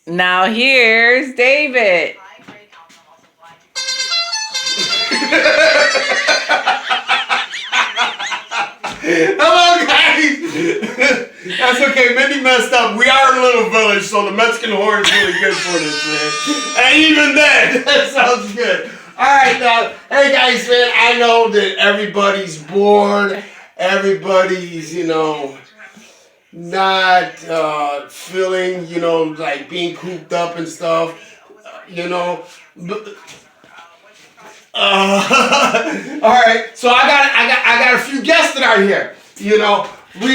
Now here's David. Hello, guys. That's okay. Mindy messed up. We are a little village, so the Mexican horn is really good for this, man. And even then, that sounds good. All right, now, hey guys, man. I know that everybody's bored. Everybody's, not feeling, like being cooped up and stuff. You know. All right, so I got a few guests that are here. We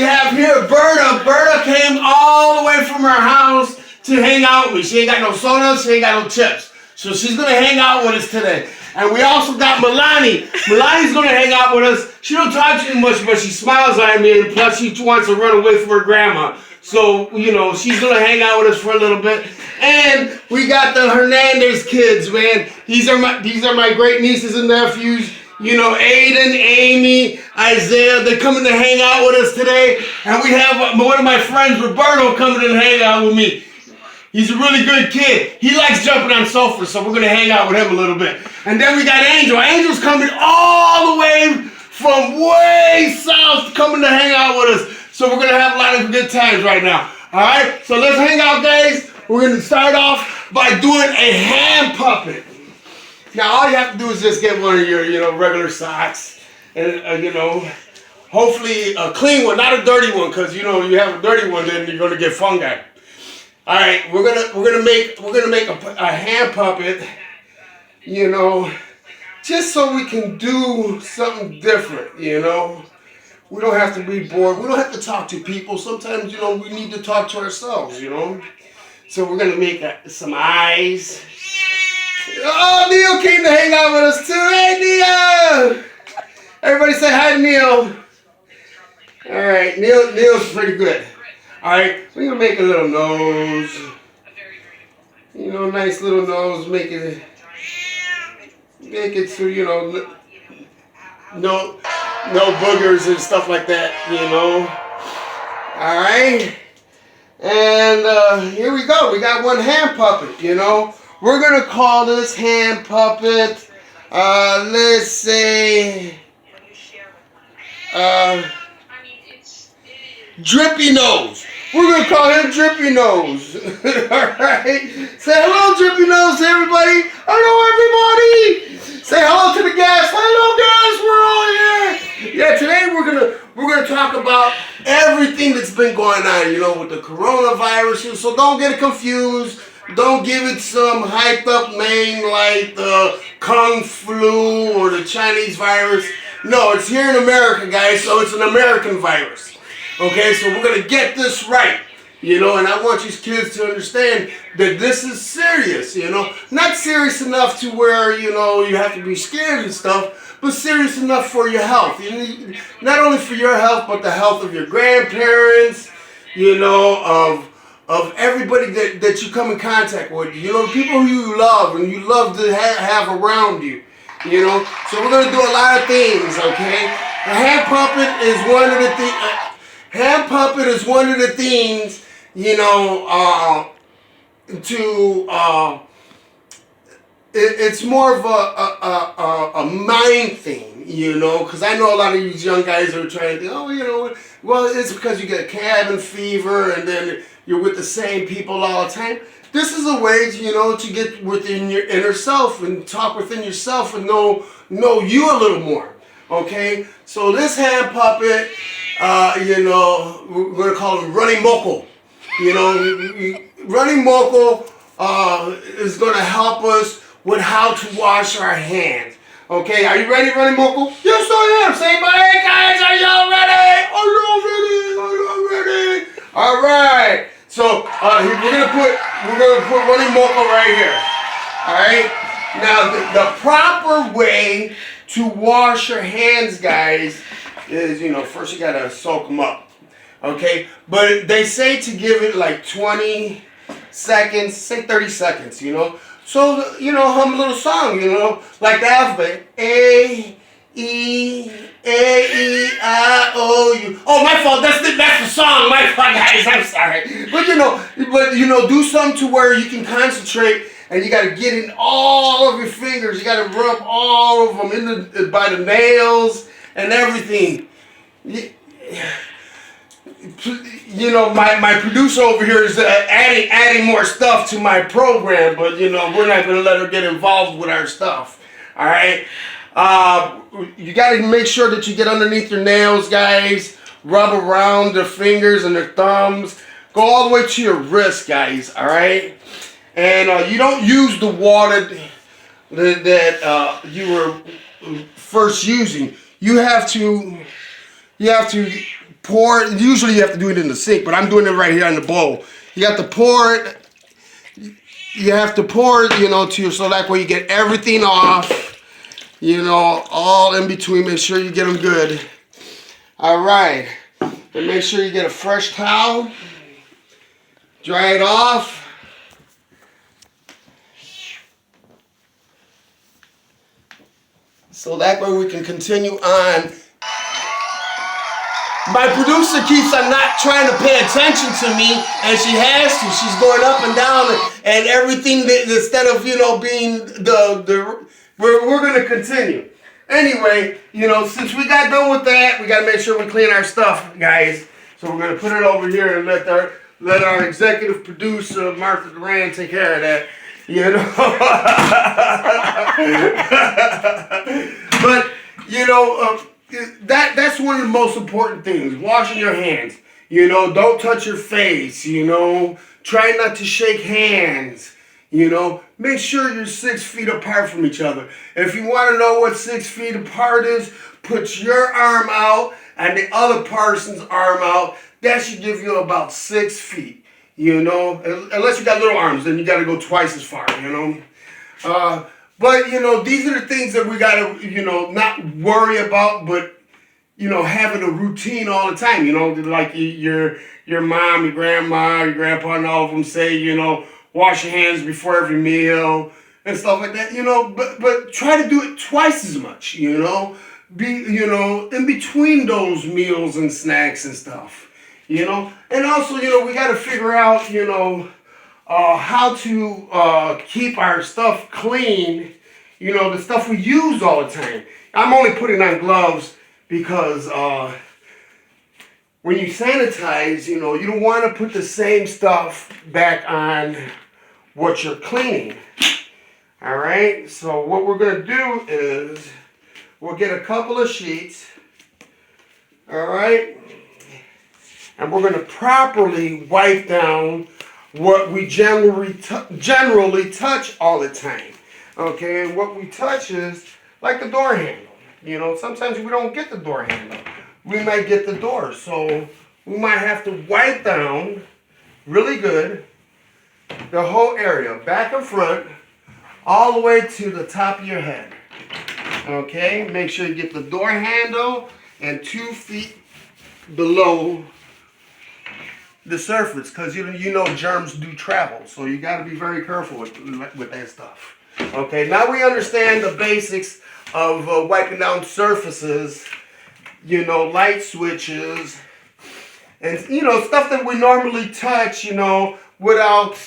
have here Berta. Berta came all the way from her house to hang out with me. She ain't got no sodas, she ain't got no chips. So she's gonna hang out with us today. And we also got Milani. Milani's gonna hang out with us. She don't talk too much, but she smiles at me, and plus she wants to run away from her grandma. So, she's gonna hang out with us for a little bit. And we got the Hernandez kids, man. These are my great nieces and nephews. Aiden, Amy, Isaiah, they're coming to hang out with us today. And we have one of my friends, Roberto, coming to hang out with me. He's a really good kid. He likes jumping on sofas, so we're going to hang out with him a little bit. And then we got Angel. Angel's coming all the way from way south, coming to hang out with us. So we're going to have a lot of good times right now. All right? So let's hang out, guys. We're going to start off by doing a hand puppet. Now, all you have to do is just get one of your, regular socks. And, hopefully a clean one, not a dirty one, because, you have a dirty one, then you're going to get fungi. All right, we're gonna make a hand puppet, just so we can do something different, We don't have to be bored. We don't have to talk to people. Sometimes, we need to talk to ourselves, So we're gonna make some eyes. Oh, Neil came to hang out with us too. Hey, Neil! Everybody say hi to Neil. All right, Neil's pretty good. All right, we're gonna make a little nose. Nice little nose. Make it so no boogers and stuff like that. All right, and here we go. We got one hand puppet. We're gonna call this hand puppet. Let's say. Drippy Nose. We're going to call him Drippy Nose. Alright? Say hello, Drippy Nose, to everybody. Hello, everybody. Say hello to the guests. Hello, guys. We're all here. Yeah, today we're gonna talk about everything that's been going on, with the coronavirus. So don't get it confused. Don't give it some hyped up name like the Kung Flu or the Chinese virus. No, it's here in America, guys, so it's an American virus. Okay, so we're going to get this right, and I want you kids to understand that this is serious, Not serious enough to where, you have to be scared and stuff, but serious enough for your health. Not only for your health, but the health of your grandparents, of everybody that you come in contact with, the people who you love and you love to have around you, So we're going to do a lot of things, okay? A hand puppet is one of the things... Hand puppet is one of the things, it's more of a mind thing, because I know a lot of these young guys are trying to think, well, it's because you get cabin fever and then you're with the same people all the time. This is a way, to get within your inner self and talk within yourself and know you a little more, okay? So this hand puppet... we're going to call him Running Moco. Running Moco is going to help us with how to wash our hands. Okay, are you ready, Running Moco? Yes, I am. Say, hey guys, are y'all ready? Are y'all ready? Are y'all ready? All right. So we're gonna put Running Moco right here. All right. Now the proper way to wash your hands, guys, is, first you gotta soak them up, okay? But they say to give it like 20 seconds, say 30 seconds, So, hum a little song, like the alphabet. A, E-A-E-I-O-U. Oh, my fault. That's the song. My fault, guys. I'm sorry. But do something to where you can concentrate, and you got to get in all of your fingers. You got to rub all of them by the nails and everything. My producer over here is adding more stuff to my program, but we're not going to let her get involved with our stuff. All right. You got to make sure that you get underneath your nails, guys. Rub around their fingers and their thumbs. Go all the way to your wrist, guys. All right. And you don't use the water that you were first using. You have to pour it. Usually you have to do it in the sink, but I'm doing it right here in the bowl. You have to pour it. You have to pour it, so that way you get everything off. All in between. Make sure you get them good. All right. And make sure you get a fresh towel. Dry it off. So that way we can continue on. My producer keeps on not trying to pay attention to me, and she has to. She's going up and down and everything instead of, being we're going to continue. Anyway, since we got done with that, we got to make sure we clean our stuff, guys. So we're going to put it over here and let our executive producer, Martha Duran, take care of that. But, that's one of the most important things. Washing your hands. Don't touch your face. Try not to shake hands. Make sure you're 6 feet apart from each other. If you want to know what 6 feet apart is, put your arm out and the other person's arm out. That should give you about 6 feet. Unless you got little arms, then you got to go twice as far. But these are the things that we got to not worry about, but having a routine all the time. Like your mom, your grandma, your grandpa, and all of them say wash your hands before every meal and stuff like that, but try to do it twice as much, be, in between those meals and snacks and stuff, and also, we got to figure out, how to keep our stuff clean, the stuff we use all the time. I'm only putting on gloves because, when you sanitize, you don't want to put the same stuff back on what you're cleaning. All right, so what we're going to do is we'll get a couple of sheets. All right, and we're going to properly wipe down what we generally touch all the time. Okay, and what we touch is like the door handle. Sometimes we don't get the door handle. We might get the door, so we might have to wipe down really good the whole area, back and front, all the way to the top of your head. Okay, make sure you get the door handle and 2 feet below the surface, because germs do travel, so you got to be very careful with that stuff. Okay, now we understand the basics of wiping down surfaces, light switches, and stuff that we normally touch, without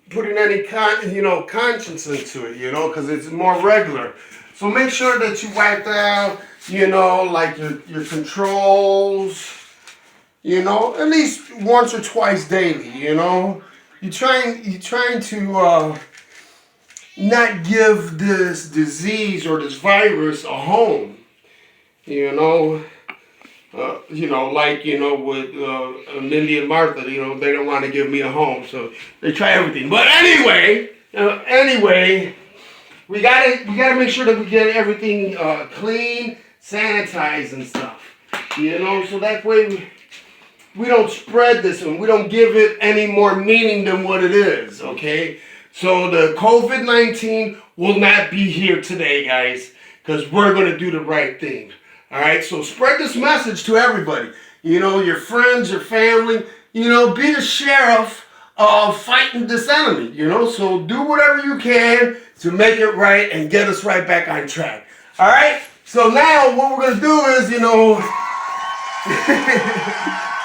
putting any conscience into it, because it's more regular. So make sure that you wipe down, like your controls, at least once or twice daily. You're trying to not give this disease or this virus a home. With Mindy and Martha, they don't want to give me a home, so they try everything. But anyway, we gotta make sure that we get everything clean, sanitized, and stuff. So that way we don't spread this and we don't give it any more meaning than what it is. Okay, so the COVID-19 will not be here today, guys, because we're gonna do the right thing. All right, so spread this message to everybody. Your friends, your family. Be the sheriff of fighting this enemy. So do whatever you can to make it right and get us right back on track. All right, So now what we're gonna do is, what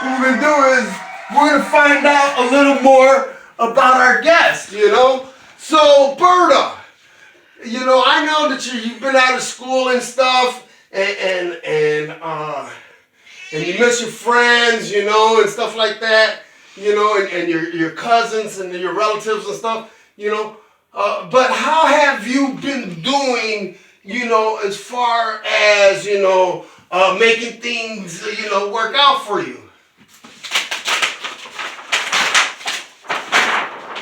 we're gonna do is we're gonna find out a little more about our guest, So Berta, I know that you've been out of school and stuff, and you miss your friends, and stuff like that, and your cousins and your relatives and stuff, but how have you been doing, as far as, making things, work out for you?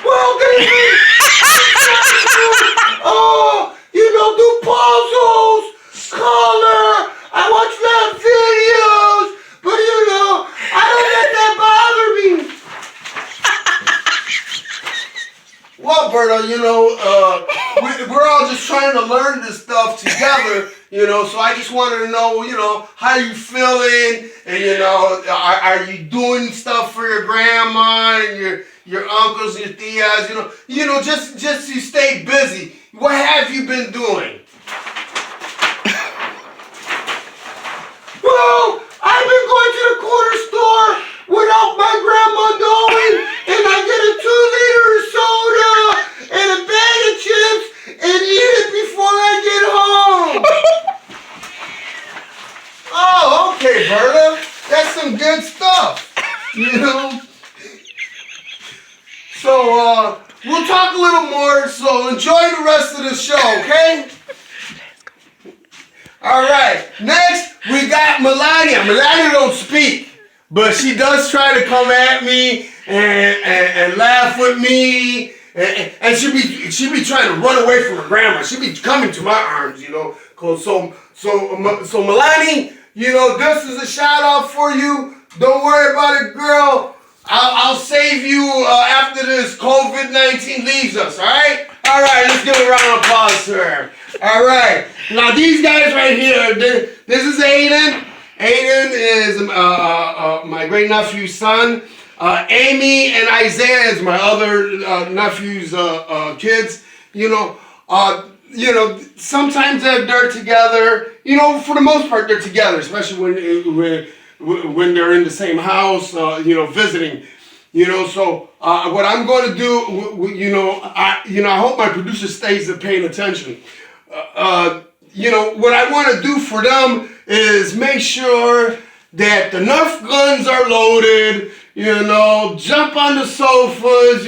Well, David, do puzzles, color. I watch lab videos, but I don't let that bother me. Well, Berta, we're all just trying to learn this stuff together, so I just wanted to know, how you feeling, and, are you doing stuff for your grandma and your uncles and your tias, just to stay busy. What have you been doing? Well, I've been going to the corner store without my grandma knowing, and I get a 2-liter of soda and a bag of chips and eat it before I get home. Oh, okay, Berta. That's some good stuff, So, we'll talk a little more, so enjoy the rest of the show, okay? All right, next we got Melania. Melania don't speak, but she does try to come at me and laugh with me, and she be trying to run away from her grandma. She be coming to my arms, So Melania, this is a shout out for you. Don't worry about it, girl. I'll save you after this COVID-19 leaves us, all right? All right, let's give a round of applause to her. All right. Now, these guys right here, this is Aiden. Aiden is my great-nephew's son. Amy and Isaiah is my other nephew's kids. Sometimes they're together. For the most part, they're together, especially when they're in the same house, visiting, so what I'm going to do, I hope my producer stays paying attention. What I want to do for them is make sure that the Nerf guns are loaded, jump on the sofas,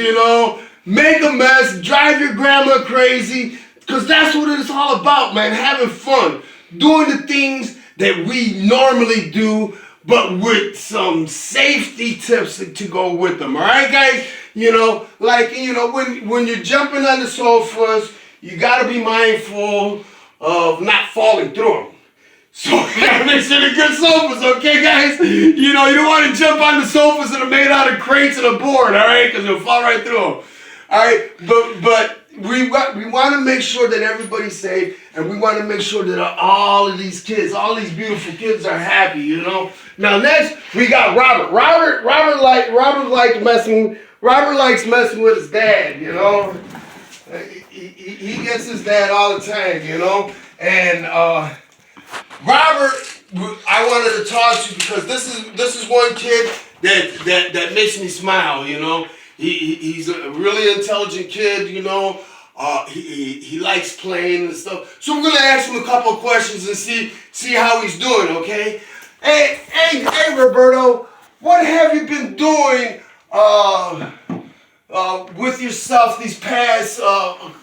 make a mess, drive your grandma crazy, because that's what it's all about, man, having fun, doing the things that we normally do, but with some safety tips to go with them. All right, guys? When you're jumping on the sofas, you got to be mindful of not falling through them. So you got to make sure they're good sofas, okay, guys? You don't want to jump on the sofas that are made out of crates and a board, all right? Because you'll fall right through them. All right? But we want to make sure that everybody's safe, and we want to make sure that all of these kids, all these beautiful kids are happy, Now next we got Robert. Robert likes messing with his dad, He gets his dad all the time, And Robert, I wanted to talk to you because this is one kid that makes me smile, He's a really intelligent kid, he likes playing and stuff. So we're gonna ask him a couple of questions and see how he's doing, okay? Hey, Roberto, what have you been doing with yourself these past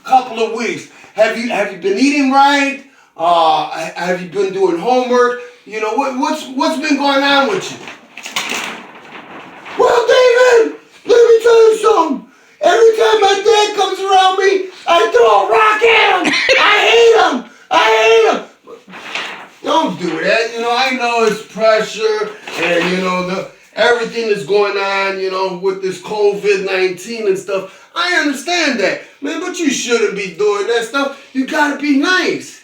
couple of weeks? Have you been eating right? Have you been doing homework? What's been going on with you? Well, David, let me tell you something. Every time my dad comes around me, I throw a rock at him. I hate him. Don't do that. I know it's pressure and, everything that's going on, with this COVID-19 and stuff. I understand that, man, but you shouldn't be doing that stuff. You gotta be nice.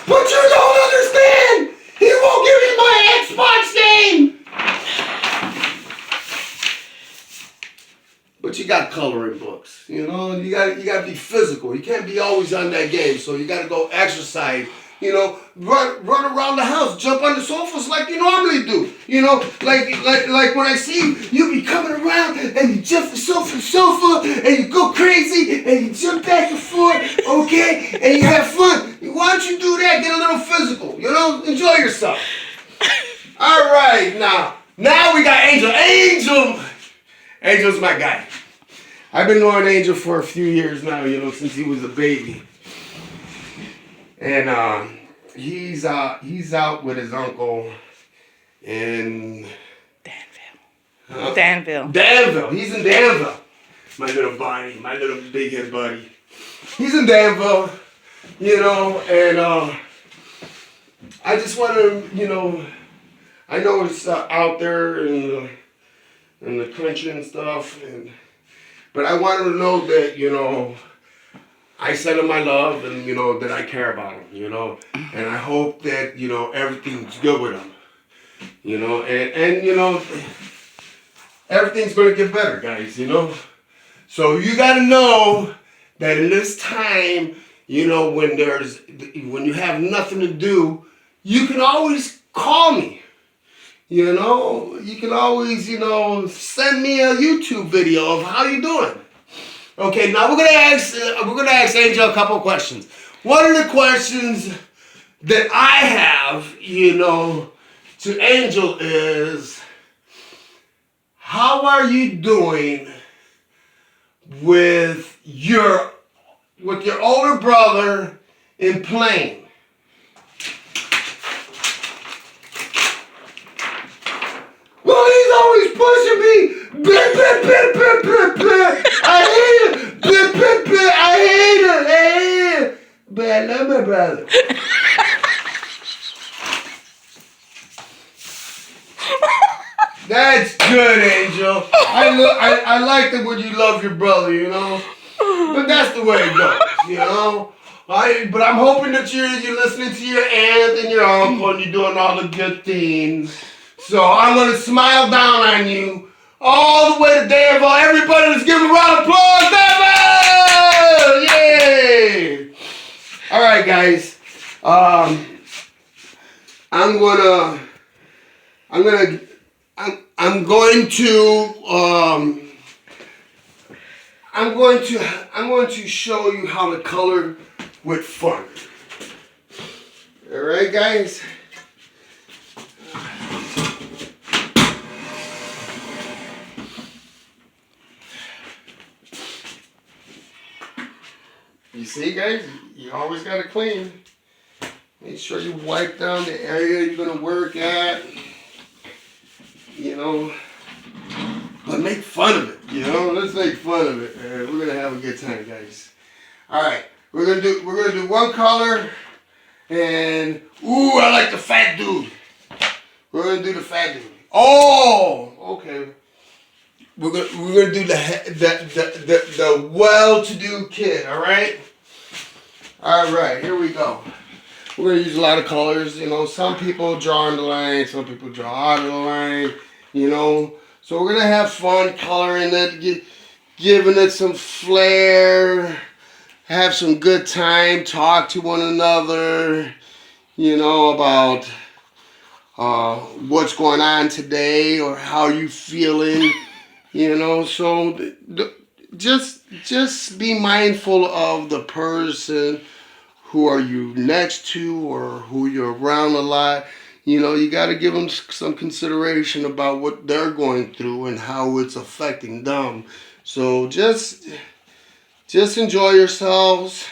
But you don't understand. He won't give me my Xbox game. But but you got coloring books. You know, you got to be physical. You can't be always on that game. So you got to go exercise. You know, run around the house, jump on the sofas like you normally do. You know, like when I see you be coming around and you jump from sofa to sofa and you go crazy and you jump back and forth, okay, and you have fun. Why don't you do that? Get a little physical. You know, enjoy yourself. All right, now we got Angel. Angel's my guy. I've been knowing Angel for a few years now. You know, since he was a baby. And he's out with his uncle in Danville. Danville. He's in Danville. My little buddy, my little big head buddy. He's in Danville, you know, and I just want to, you know, I know it's out there in the country and stuff, but I want him to know that, you know, I send him my love and, you know, that I care about him, you know. And I hope that, you know, everything's good with him. You know, and you know, everything's going to get better, guys, you know. So you got to know that in this time, you know, when you have nothing to do, you can always call me. You know, you can always, you know, send me a YouTube video of how you doing. Okay, now we're gonna ask Angel a couple of questions. One of the questions that I have, you know, to Angel is, how are you doing with your older brother in playing? Well, he's always pushing me. I hate it. I hate it. But I love my brother. That's good, Angel. I like it when you love your brother, you know. But that's the way it goes, you know. But I'm hoping that you're listening to your aunt and your uncle and you're doing all the good things. So I'm going to smile down on you all the way to Danville. Everybody, let's give a round of applause. Danville! Yay! All right, guys. I'm going to show you how to color with fun. All right, guys. You see, guys, you always got to clean. Make sure you wipe down the area you're going to work at. You know, but make fun of it. You know, let's make fun of it. We're going to have a good time, guys. All right, we're gonna do one color, and ooh, I like the fat dude. We're gonna do the fat dude. Oh, okay. We're gonna do the well-to-do kid. All right. All right. Here we go. We're gonna use a lot of colors. You know, some people draw on the line, some people draw out of the line. You know, so we're gonna have fun coloring it, giving it some flair. Have some good time. Talk to one another. You know, about what's going on today or how you feeling. You know, so just be mindful of the person who are you next to or who you're around a lot. You know, you got to give them some consideration about what they're going through and how it's affecting them. So just enjoy yourselves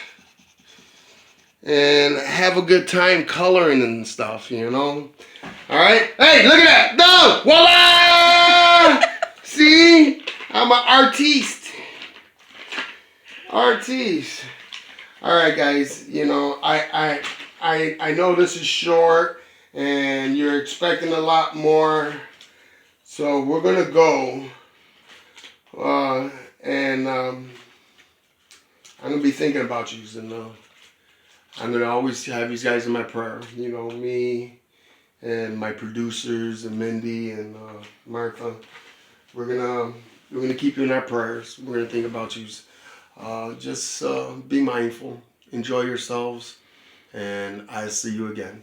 and have a good time coloring and stuff, you know. All right. Hey, look at that. No. Voila! See? I'm an artiste. All right, guys. You know, I know this is short and you're expecting a lot more. So we're going to go and I'm going to be thinking about you, and I'm going to always have you guys in my prayer. You know, me and my producers and Mindy and Martha. We're going to We're going to keep you in our prayers. We're going to think about you. Just be mindful. Enjoy yourselves. And I see you again.